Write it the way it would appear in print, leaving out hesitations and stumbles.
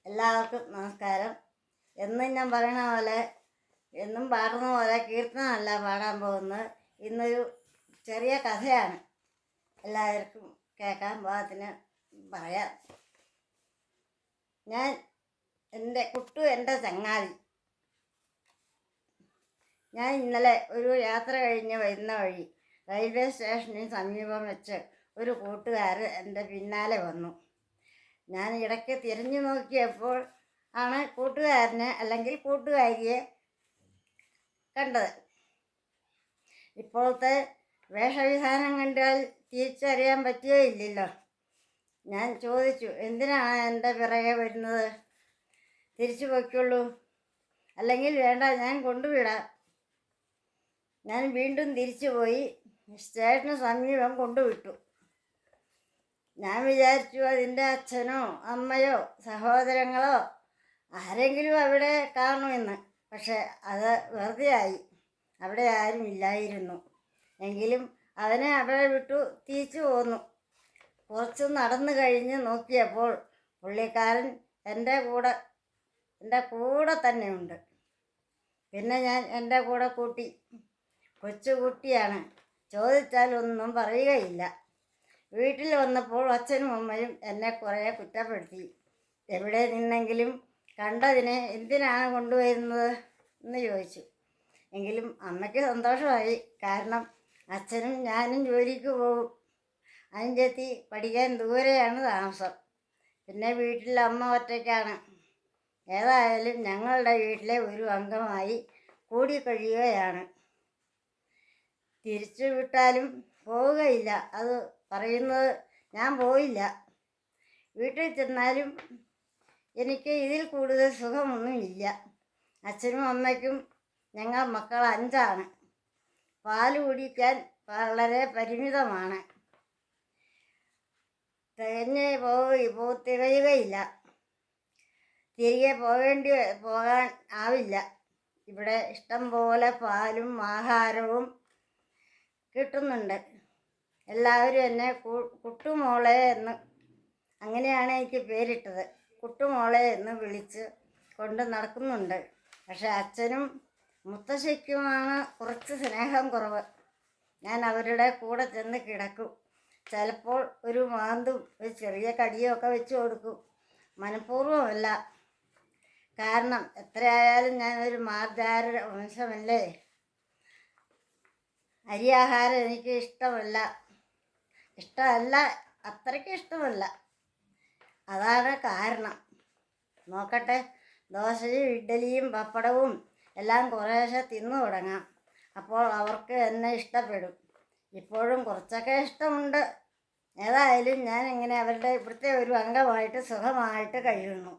എല്ലാവർക്കും നമസ്കാരം. എന്നും ഞാൻ പറയണ പോലെ, എന്നും പാടുന്ന പോലെ കീർത്തനമല്ല പാടാൻ പോകുന്നത്. ഇന്നൊരു ചെറിയ കഥയാണ് എല്ലാവർക്കും കേൾക്കാൻ പാകത്തിന് പറയാം. എൻ്റെ ചങ്ങാതി. ഞാൻ ഇന്നലെ ഒരു യാത്ര കഴിഞ്ഞ് വരുന്ന വഴി റെയിൽവേ സ്റ്റേഷന് സമീപം വെച്ച് ഒരു കൂട്ടുകാരൻ എൻ്റെ പിന്നാലെ വന്നു. ഞാൻ ഇടയ്ക്ക് തിരിഞ്ഞു നോക്കിയപ്പോൾ ആണ് കൂട്ടുകാരനെ അല്ലെങ്കിൽ കൂട്ടുകാരിയെ കണ്ടത്. ഇപ്പോഴത്തെ വേഷവിധാനം കണ്ടാൽ തിരിച്ചറിയാൻ പറ്റുകയില്ലല്ലോ. ഞാൻ ചോദിച്ചു, എന്തിനാണ് എൻ്റെ പിറകെ വരുന്നത്? തിരിച്ചു പോയിക്കൊള്ളൂ, അല്ലെങ്കിൽ വേണ്ട, ഞാൻ കൊണ്ടുവിടാം. ഞാൻ വീണ്ടും തിരിച്ചു പോയി സ്റ്റേഷന് സമീപം കൊണ്ടുവിട്ടു. ഞാൻ വിചാരിച്ചു അതിൻ്റെ അച്ഛനോ അമ്മയോ സഹോദരങ്ങളോ ആരെങ്കിലും അവിടെ കാണുമെന്ന്. പക്ഷെ അത് വെറുതെ ആയി. അവിടെ ആരും ഇല്ലായിരുന്നു. എങ്കിലും അവനെ അവിടെ വിട്ടു തിരിച്ചു പോന്നു. കുറച്ച് നടന്നു കഴിഞ്ഞ് നോക്കിയപ്പോൾ പുള്ളിക്കാരൻ എൻ്റെ കൂടെ തന്നെ ഉണ്ട്. പിന്നെ ഞാൻ എൻ്റെ കൂടെ കൂട്ടി. കൊച്ചുകുട്ടിയാണ്, ചോദിച്ചാൽ ഒന്നും പറയുകയില്ല. വീട്ടിൽ വന്നപ്പോൾ അച്ഛനും അമ്മയും എന്നെ കുറേ കുറ്റപ്പെടുത്തി. എവിടെ നിന്നെങ്കിലും കണ്ടതിനെ എന്തിനാണ് കൊണ്ടുവരുന്നത് എന്ന് ചോദിച്ചു. എങ്കിലും അമ്മയ്ക്ക് സന്തോഷമായി. കാരണം അച്ഛനും ഞാനും ജോലിക്ക് പോകും. അനുജത്തി പഠിക്കാൻ ദൂരെയാണ് താമസം. പിന്നെ വീട്ടിൽ അമ്മ ഒറ്റയ്ക്കാണ്. ഏതായാലും ഞങ്ങളുടെ വീട്ടിലെ ഒരു അംഗമായി കൂടി കഴിയുകയാണ്. തിരിച്ചു വിട്ടാലും പോവുകയില്ല. അത് പറയുന്നത് ഞാൻ പോയില്ല. വീട്ടിൽ ചെന്നാലും എനിക്ക് ഇതിൽ കൂടുതൽ സുഖമൊന്നും ഇല്ല. അച്ഛനും അമ്മയ്ക്കും ഞങ്ങൾ മക്കൾ 5 പാല് കുടിക്കാൻ വളരെ പരിമിതമാണ്. തികയുകയില്ല. തിരികെ പോകാൻ ആവില്ല. ഇവിടെ ഇഷ്ടം പോലെ പാലും ആഹാരവും കിട്ടുന്നുണ്ട്. എല്ലാവരും എന്നെ കുട്ടുമോളെ എന്ന്, അങ്ങനെയാണ് എനിക്ക് പേരിട്ടത്, കുട്ടുമോളെ എന്ന് വിളിച്ച് കൊണ്ട് നടക്കുന്നുണ്ട്. പക്ഷെ അച്ഛനും മുത്തശ്ശിക്കുമാണ് കുറച്ച് സ്നേഹം കുറവ്. ഞാൻ അവരുടെ കൂടെ ചെന്ന് കിടക്കും. ചിലപ്പോൾ ഒരു മാന്തും ഒരു ചെറിയ കടിയൊക്കെ വെച്ച് കൊടുക്കും. മനഃപൂർവ്വമല്ല. കാരണം എത്രയായാലും ഞാനൊരു മാർജാര വംശമല്ലേ. അരിയാഹാരം എനിക്ക് ഇഷ്ടമല്ല, അത്രയ്ക്ക് ഇഷ്ടമല്ല. അതാണ് കാരണം. നോക്കട്ടെ, ദോശയും ഇഡ്ഡലിയും പപ്പടവും എല്ലാം കുറേശ്ശെ തിന്നു തുടങ്ങാം. അപ്പോൾ അവർക്ക് എന്നെ ഇഷ്ടപ്പെടും. ഇപ്പോഴും കുറച്ചൊക്കെ ഇഷ്ടമുണ്ട്. ഏതായാലും ഞാൻ ഇങ്ങനെ അവരുടെ ഇവിടുത്തെ ഒരു അംഗമായിട്ട് സുഖമായിട്ട് കഴിയുന്നു.